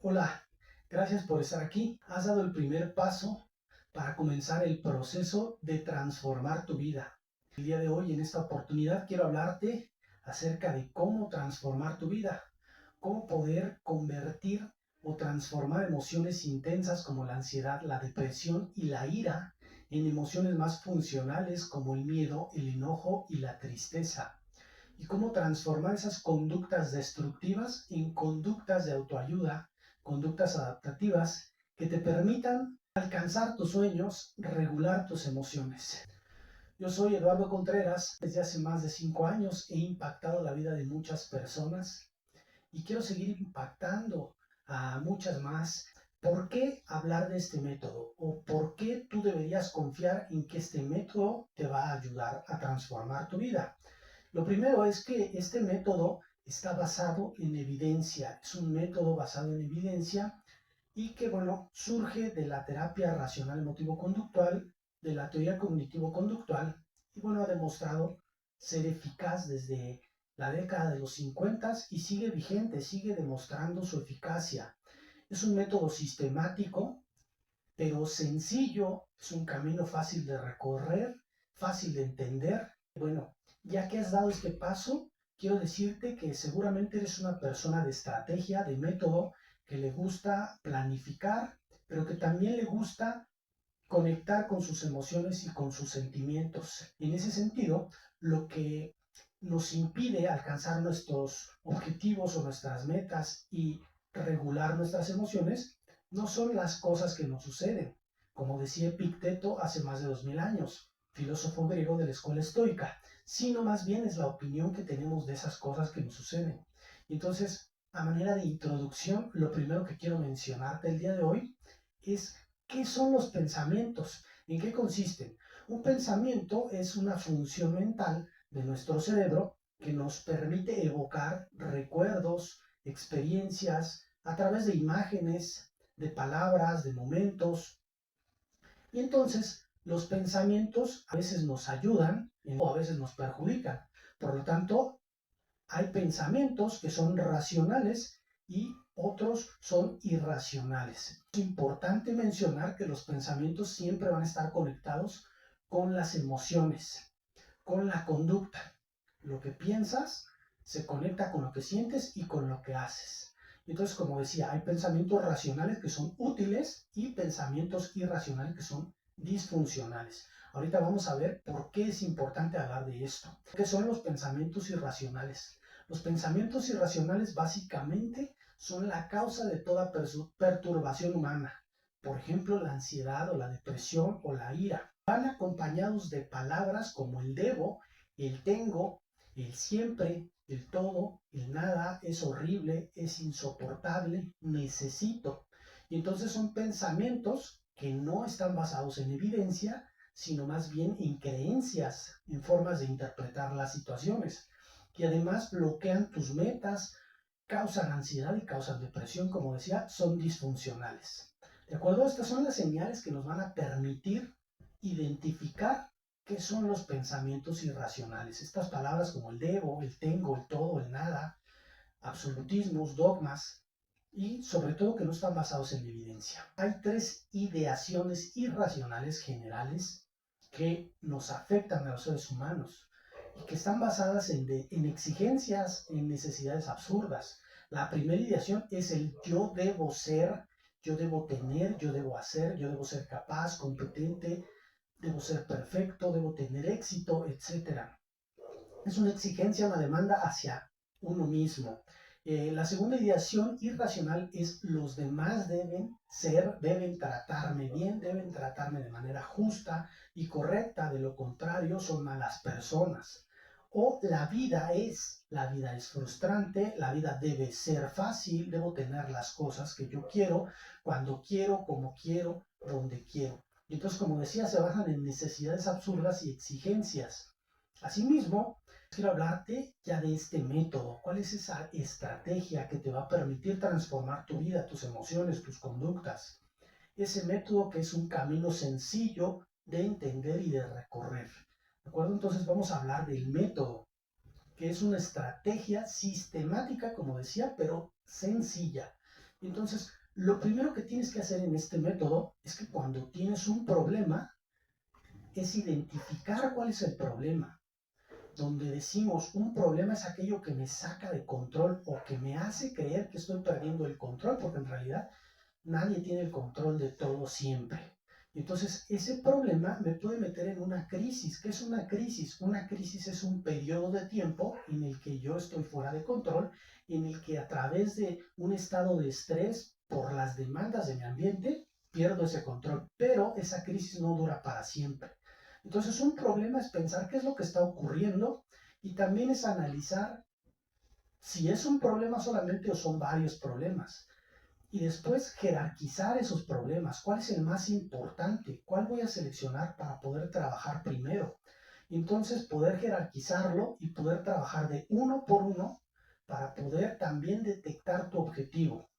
Hola, gracias por estar aquí. Has dado el primer paso para comenzar el proceso de transformar tu vida. El día de hoy, en esta oportunidad, quiero hablarte acerca de cómo transformar tu vida, cómo poder convertir o transformar emociones intensas como la ansiedad, la depresión y la ira en emociones más funcionales como el miedo, el enojo y la tristeza. Y cómo transformar esas conductas destructivas en conductas de autoayuda, conductas adaptativas que te permitan alcanzar tus sueños, regular tus emociones. Yo soy Eduardo Contreras, desde hace más de 5 años he impactado la vida de muchas personas y quiero seguir impactando a muchas más. ¿Por qué hablar de este método? ¿O por qué tú deberías confiar en que este método te va a ayudar a transformar tu vida? Lo primero es que este método está basado en evidencia, es un método basado en evidencia y que, bueno, surge de la terapia racional emotivo-conductual, de la teoría cognitivo-conductual y, bueno, ha demostrado ser eficaz desde la década de los 50 y sigue vigente, sigue demostrando su eficacia. Es un método sistemático, pero sencillo, es un camino fácil de recorrer, fácil de entender. Bueno, ya que has dado este paso, quiero decirte que seguramente eres una persona de estrategia, de método, que le gusta planificar, pero que también le gusta conectar con sus emociones y con sus sentimientos. En ese sentido, lo que nos impide alcanzar nuestros objetivos o nuestras metas y regular nuestras emociones no son las cosas que nos suceden. Como decía Epicteto hace más de 2000 años, filósofo griego de la escuela estoica, sino más bien es la opinión que tenemos de esas cosas que nos suceden. Y entonces, a manera de introducción, lo primero que quiero mencionarte el día de hoy es ¿qué son los pensamientos? ¿En qué consisten? Un pensamiento es una función mental de nuestro cerebro que nos permite evocar recuerdos, experiencias a través de imágenes, de palabras, de momentos. Y entonces los pensamientos a veces nos ayudan o a veces nos perjudican. Por lo tanto, hay pensamientos que son racionales y otros son irracionales. Es importante mencionar que los pensamientos siempre van a estar conectados con las emociones, con la conducta. Lo que piensas se conecta con lo que sientes y con lo que haces. Entonces, como decía, hay pensamientos racionales que son útiles y pensamientos irracionales que son disfuncionales. Ahorita vamos a ver por qué es importante hablar de esto. ¿Qué son los pensamientos irracionales? Los pensamientos irracionales básicamente son la causa de toda perturbación humana. Por ejemplo, la ansiedad o la depresión o la ira. Van acompañados de palabras como el debo, el tengo, el siempre, el todo, el nada, es horrible, es insoportable, necesito. Y entonces son pensamientos que no están basados en evidencia, sino más bien en creencias, en formas de interpretar las situaciones, que además bloquean tus metas, causan ansiedad y causan depresión, como decía, son disfuncionales. ¿De acuerdo? Estas son las señales que nos van a permitir identificar qué son los pensamientos irracionales. Estas palabras como el debo, el tengo, el todo, el nada, absolutismos, dogmas y sobre todo que no están basados en evidencia. Hay tres ideaciones irracionales generales que nos afectan a los seres humanos y que están basadas en exigencias, en necesidades absurdas. La primera ideación es el yo debo ser, yo debo tener, yo debo hacer, yo debo ser capaz, competente, debo ser perfecto, debo tener éxito, etcétera. Es una exigencia, una demanda hacia uno mismo. La segunda ideación irracional es los demás deben ser, deben tratarme bien, deben tratarme de manera justa y correcta, de lo contrario son malas personas. O la vida es frustrante, la vida debe ser fácil, debo tener las cosas que yo quiero, cuando quiero, como quiero, donde quiero. Y entonces, como decía, se basan en necesidades absurdas y exigencias. Asimismo, quiero hablarte ya de este método. ¿Cuál es esa estrategia que te va a permitir transformar tu vida, tus emociones, tus conductas? Ese método que es un camino sencillo de entender y de recorrer. ¿De acuerdo? Entonces vamos a hablar del método, que es una estrategia sistemática, como decía, pero sencilla. Entonces, lo primero que tienes que hacer en este método es que cuando tienes un problema, es identificar cuál es el problema. Donde decimos un problema es aquello que me saca de control o que me hace creer que estoy perdiendo el control, porque en realidad nadie tiene el control de todo siempre. Entonces, ese problema me puede meter en una crisis. ¿Qué es una crisis? Una crisis es un periodo de tiempo en el que yo estoy fuera de control, en el que a través de un estado de estrés por las demandas de mi ambiente, pierdo ese control. Pero esa crisis no dura para siempre. Entonces, un problema es pensar qué es lo que está ocurriendo y también es analizar si es un problema solamente o son varios problemas. Y después jerarquizar esos problemas. ¿Cuál es el más importante? ¿Cuál voy a seleccionar para poder trabajar primero? Entonces poder jerarquizarlo y poder trabajar de uno por uno para poder también detectar tu objetivo.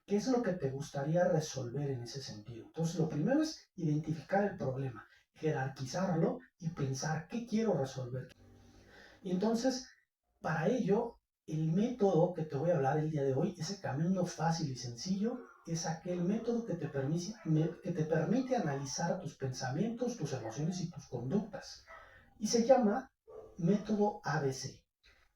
¿Qué es lo que te gustaría resolver en ese sentido? Entonces lo primero es identificar el problema, jerarquizarlo y pensar qué quiero resolver. Y entonces, para ello, el método que te voy a hablar el día de hoy, ese camino fácil y sencillo, es aquel método que te permite analizar tus pensamientos, tus emociones y tus conductas. Y se llama método ABC.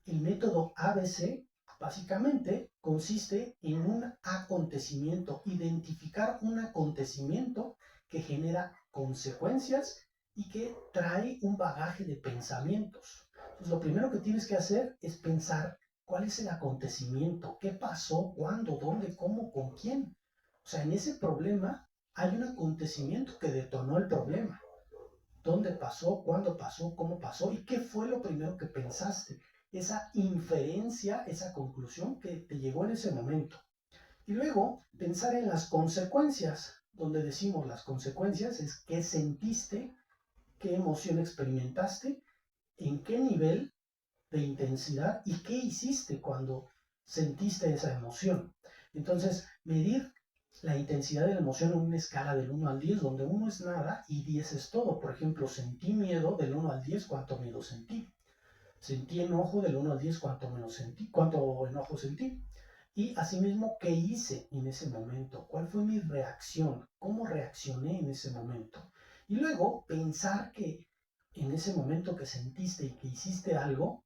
El método ABC básicamente consiste en un acontecimiento, identificar un acontecimiento que genera consecuencias y que trae un bagaje de pensamientos. Entonces, lo primero que tienes que hacer es pensar cuál es el acontecimiento, qué pasó, cuándo, dónde, cómo, con quién. O sea, en ese problema hay un acontecimiento que detonó el problema. ¿Dónde pasó? ¿Cuándo pasó? ¿Cómo pasó? ¿Y qué fue lo primero que pensaste? Esa inferencia, esa conclusión que te llegó en ese momento. Y luego pensar en las consecuencias, donde decimos las consecuencias es qué sentiste, qué emoción experimentaste, en qué nivel de intensidad y qué hiciste cuando sentiste esa emoción. Entonces, medir la intensidad de la emoción en una escala del 1 al 10, donde 1 es nada y 10 es todo. Por ejemplo, sentí miedo del 1 al 10, ¿cuánto miedo sentí? Sentí enojo del 1 al 10, ¿cuánto menos sentí? ¿Cuánto enojo sentí? Y asimismo, ¿qué hice en ese momento? ¿Cuál fue mi reacción? ¿Cómo reaccioné en ese momento? Y luego pensar que en ese momento que sentiste y que hiciste algo,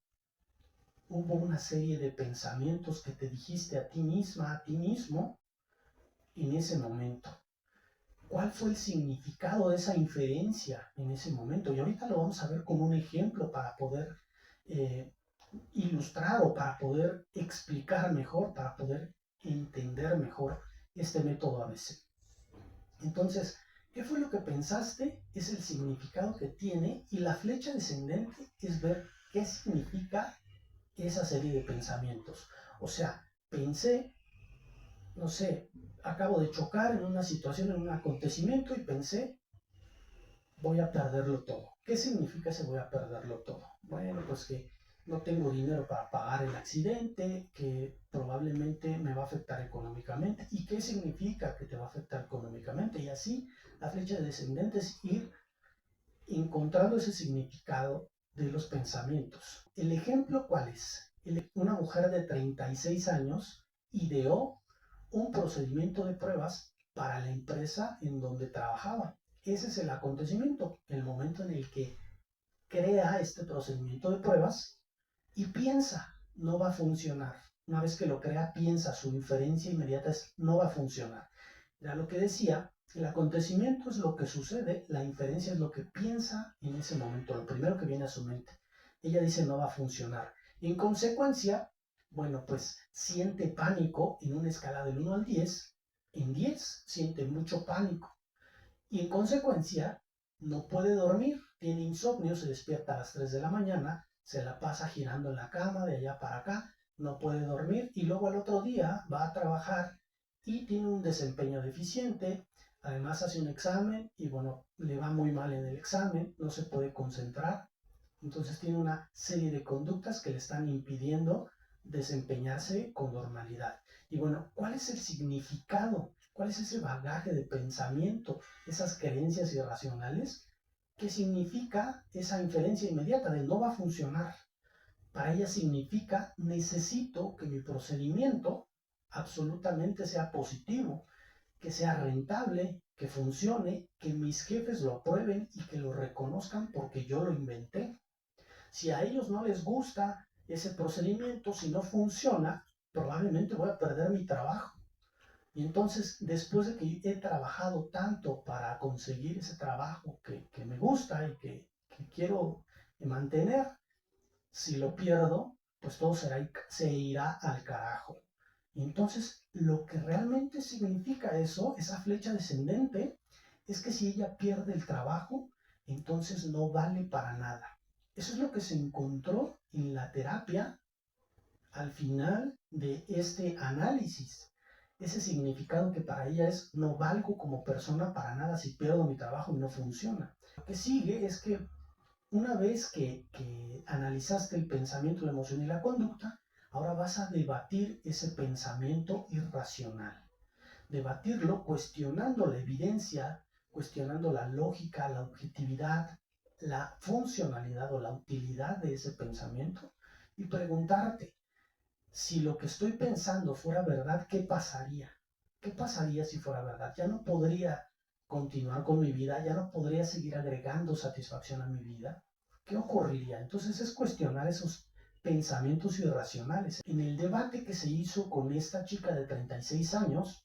hubo una serie de pensamientos que te dijiste a ti misma, a ti mismo, en ese momento. ¿Cuál fue el significado de esa inferencia en ese momento? Y ahorita lo vamos a ver como un ejemplo para poder ilustrar o para poder explicar mejor, para poder entender mejor este método ABC. Entonces, ¿qué fue lo que pensaste? Es el significado que tiene y la flecha descendente es ver qué significa esa serie de pensamientos. O sea, pensé, no sé, acabo de chocar en una situación, en un acontecimiento y pensé, voy a perderlo todo. ¿Qué significa ese voy a perderlo todo? Bueno, pues que no tengo dinero para pagar el accidente, que probablemente me va a afectar económicamente. ¿Y qué significa que te va a afectar económicamente? Y así la flecha descendente es ir encontrando ese significado de los pensamientos. ¿El ejemplo cuál es? Una mujer de 36 años ideó un procedimiento de pruebas para la empresa en donde trabajaba. Ese es el acontecimiento, el momento en el que crea este procedimiento de pruebas y piensa, no va a funcionar. Una vez que lo crea, piensa, su inferencia inmediata es, no va a funcionar. Era lo que decía, el acontecimiento es lo que sucede, la inferencia es lo que piensa en ese momento, lo primero que viene a su mente. Ella dice, no va a funcionar. Y en consecuencia, bueno, pues siente pánico en una escala del 1 al 10. En 10 siente mucho pánico. Y en consecuencia, no puede dormir, tiene insomnio, se despierta a las 3 de la mañana, se la pasa girando en la cama de allá para acá, no puede dormir y luego al otro día va a trabajar y tiene un desempeño deficiente, además hace un examen y bueno, le va muy mal en el examen, no se puede concentrar, entonces tiene una serie de conductas que le están impidiendo desempeñarse con normalidad. Y bueno, ¿cuál es el significado? ¿Cuál es ese bagaje de pensamiento, esas creencias irracionales? ¿Qué significa esa inferencia inmediata de no va a funcionar? Para ella significa necesito que mi procedimiento absolutamente sea positivo, que sea rentable, que funcione, que mis jefes lo aprueben y que lo reconozcan porque yo lo inventé. Si a ellos no les gusta ese procedimiento, si no funciona, probablemente voy a perder mi trabajo. Y entonces, después de que he trabajado tanto para conseguir ese trabajo que me gusta y que quiero mantener, si lo pierdo, pues todo se irá al carajo. Y entonces, lo que realmente significa eso, esa flecha descendente, es que si ella pierde el trabajo, entonces no vale para nada. Eso es lo que se encontró en la terapia al final de este análisis. Ese significado que para ella es no valgo como persona para nada si pierdo mi trabajo y no funciona. Lo que sigue es que una vez que analizaste el pensamiento, la emoción y la conducta, ahora vas a debatir ese pensamiento irracional. Debatirlo cuestionando la evidencia, cuestionando la lógica, la objetividad, la funcionalidad o la utilidad de ese pensamiento y preguntarte, si lo que estoy pensando fuera verdad, ¿qué pasaría? ¿Qué pasaría si fuera verdad? Ya no podría continuar con mi vida, ya no podría seguir agregando satisfacción a mi vida. ¿Qué ocurriría? Entonces es cuestionar esos pensamientos irracionales. En el debate que se hizo con esta chica de 36 años,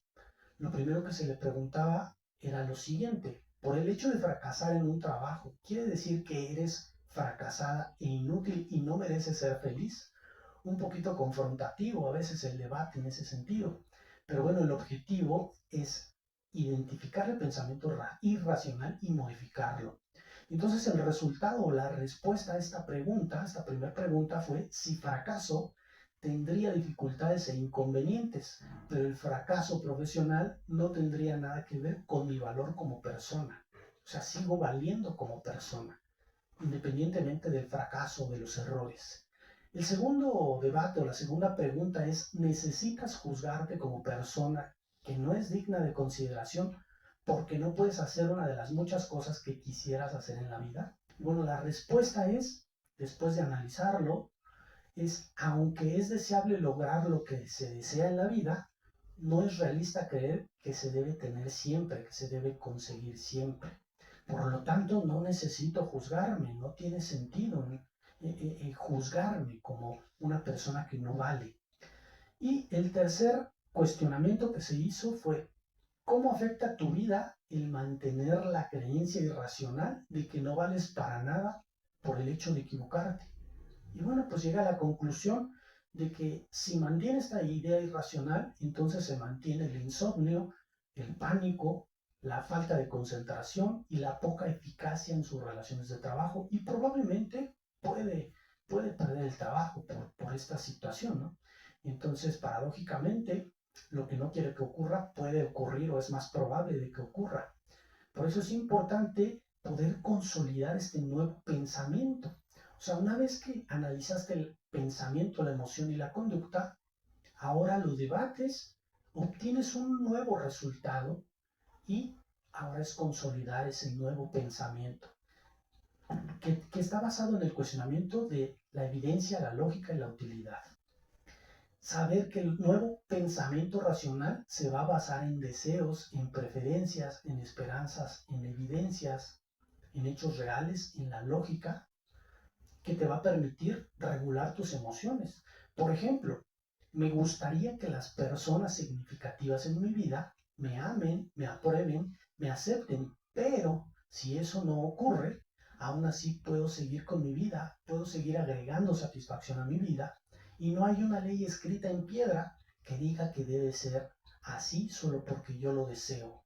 lo primero que se le preguntaba era lo siguiente: por el hecho de fracasar en un trabajo, ¿quiere decir que eres fracasada e inútil y no mereces ser feliz? Un poquito confrontativo a veces el debate en ese sentido. Pero bueno, el objetivo es identificar el pensamiento irracional y modificarlo. Entonces el resultado o la respuesta a esta primera pregunta fue: si fracaso, tendría dificultades e inconvenientes, pero el fracaso profesional no tendría nada que ver con mi valor como persona. O sea, sigo valiendo como persona, independientemente del fracaso o de los errores. El segundo debate o la segunda pregunta es: ¿necesitas juzgarte como persona que no es digna de consideración porque no puedes hacer una de las muchas cosas que quisieras hacer en la vida? Bueno, la respuesta es, después de analizarlo, es: aunque es deseable lograr lo que se desea en la vida, no es realista creer que se debe tener siempre, que se debe conseguir siempre. Por lo tanto, no necesito juzgarme, no tiene sentido juzgarme como una persona que no vale. Y el tercer cuestionamiento que se hizo fue: ¿cómo afecta tu vida el mantener la creencia irracional de que no vales para nada por el hecho de equivocarte? Y bueno, pues llega a la conclusión de que si mantiene esta idea irracional, entonces se mantiene el insomnio, el pánico, la falta de concentración y la poca eficacia en sus relaciones de trabajo, y probablemente puede perder el trabajo por esta situación, ¿no? Entonces, paradójicamente, lo que no quiere que ocurra puede ocurrir o es más probable de que ocurra. Por eso es importante poder consolidar este nuevo pensamiento. O sea, una vez que analizaste el pensamiento, la emoción y la conducta, ahora lo debates, obtienes un nuevo resultado y ahora es consolidar ese nuevo pensamiento que está basado en el cuestionamiento de la evidencia, la lógica y la utilidad. Saber que el nuevo pensamiento racional se va a basar en deseos, en preferencias, en esperanzas, en evidencias, en hechos reales, en la lógica, que te va a permitir regular tus emociones. Por ejemplo, me gustaría que las personas significativas en mi vida me amen, me aprueben, me acepten, pero si eso no ocurre, aún así puedo seguir con mi vida, puedo seguir agregando satisfacción a mi vida, y no hay una ley escrita en piedra que diga que debe ser así solo porque yo lo deseo.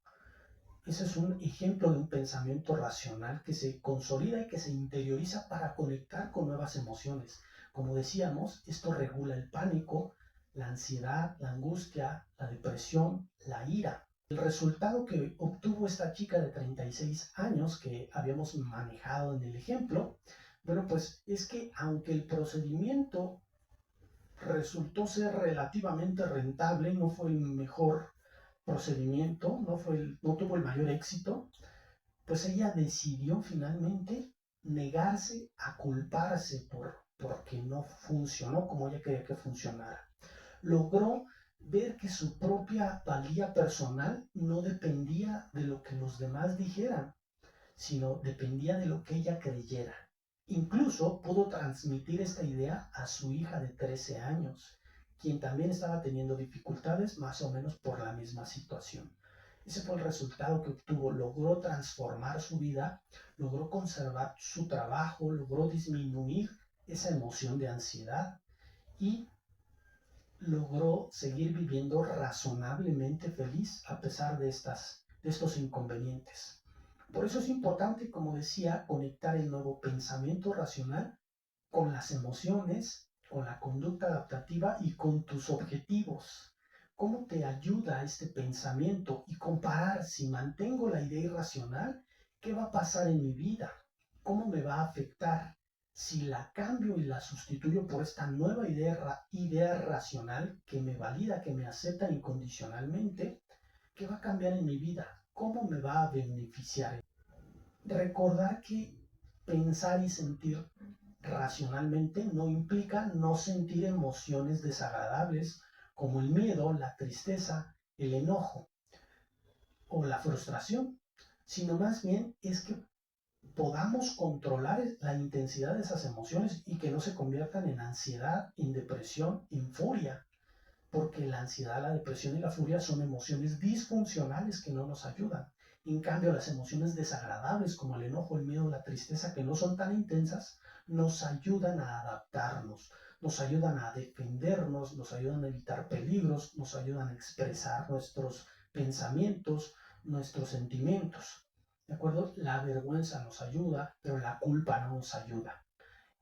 Ese es un ejemplo de un pensamiento racional que se consolida y que se interioriza para conectar con nuevas emociones. Como decíamos, esto regula el pánico, la ansiedad, la angustia, la depresión, la ira. El resultado que obtuvo esta chica de 36 años que habíamos manejado en el ejemplo, bueno, pues es que aunque el procedimiento resultó ser relativamente rentable, no fue el mejor procedimiento, no tuvo el mayor éxito, pues ella decidió finalmente negarse a culparse porque no funcionó como ella quería que funcionara. Logró ver que su propia valía personal no dependía de lo que los demás dijeran, sino dependía de lo que ella creyera. Incluso pudo transmitir esta idea a su hija de 13 años, quien también estaba teniendo dificultades más o menos por la misma situación. Ese fue el resultado que obtuvo. Logró transformar su vida, logró conservar su trabajo, logró disminuir esa emoción de ansiedad y logró seguir viviendo razonablemente feliz a pesar de estos inconvenientes. Por eso es importante, como decía, conectar el nuevo pensamiento racional con las emociones, con la conducta adaptativa y con tus objetivos. ¿Cómo te ayuda este pensamiento? Y comparar si mantengo la idea irracional, ¿qué va a pasar en mi vida? ¿Cómo me va a afectar? Si la cambio y la sustituyo por esta nueva idea racional que me valida, que me acepta incondicionalmente, ¿qué va a cambiar en mi vida? ¿Cómo me va a beneficiar? Recordar que pensar y sentir racionalmente no implica no sentir emociones desagradables como el miedo, la tristeza, el enojo o la frustración, sino más bien es que podamos controlar la intensidad de esas emociones y que no se conviertan en ansiedad, en depresión, en furia, porque la ansiedad, la depresión y la furia son emociones disfuncionales que no nos ayudan. En cambio, las emociones desagradables como el enojo, el miedo, la tristeza, que no son tan intensas, nos ayudan a adaptarnos, nos ayudan a defendernos, nos ayudan a evitar peligros, nos ayudan a expresar nuestros pensamientos, nuestros sentimientos. ¿De acuerdo? La vergüenza nos ayuda, pero la culpa no nos ayuda.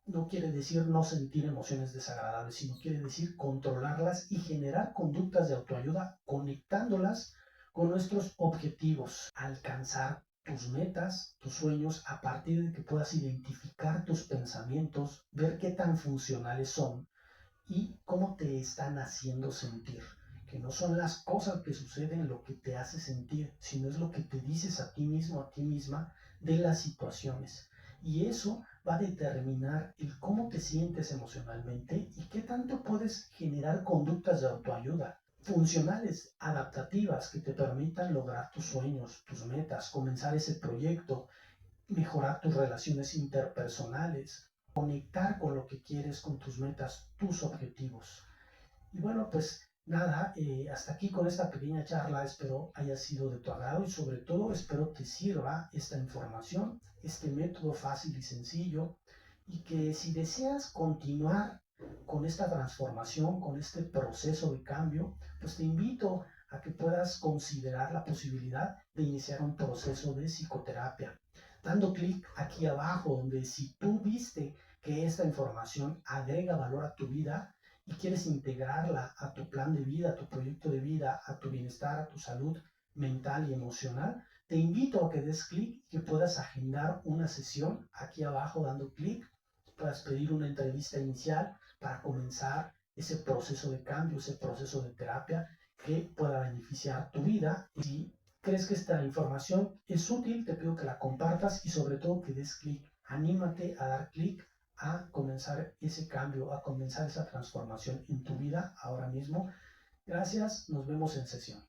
No quiere decir no sentir emociones desagradables, sino quiere decir controlarlas y generar conductas de autoayuda conectándolas con nuestros objetivos, alcanzar tus metas, tus sueños, a partir de que puedas identificar tus pensamientos, ver qué tan funcionales son y cómo te están haciendo sentir. Que no son las cosas que suceden lo que te hace sentir, sino es lo que te dices a ti mismo, a ti misma, de las situaciones. Y eso va a determinar el cómo te sientes emocionalmente y qué tanto puedes generar conductas de autoayuda funcionales, adaptativas, que te permitan lograr tus sueños, tus metas, comenzar ese proyecto, mejorar tus relaciones interpersonales, conectar con lo que quieres, con tus metas, tus objetivos. Y bueno, pues nada, hasta aquí con esta pequeña charla, espero haya sido de tu agrado y sobre todo espero te sirva esta información, este método fácil y sencillo y que si deseas continuar con esta transformación, con este proceso de cambio, pues te invito a que puedas considerar la posibilidad de iniciar un proceso de psicoterapia. Dando clic aquí abajo, donde si tú viste que esta información agrega valor a tu vida, y quieres integrarla a tu plan de vida, a tu proyecto de vida, a tu bienestar, a tu salud mental y emocional, te invito a que des clic y que puedas agendar una sesión aquí abajo dando clic, puedas pedir una entrevista inicial para comenzar ese proceso de cambio, ese proceso de terapia que pueda beneficiar tu vida. Y si crees que esta información es útil, te pido que la compartas y sobre todo que des clic. Anímate a dar clic a comenzar ese cambio, a comenzar esa transformación en tu vida ahora mismo. Gracias, nos vemos en sesión.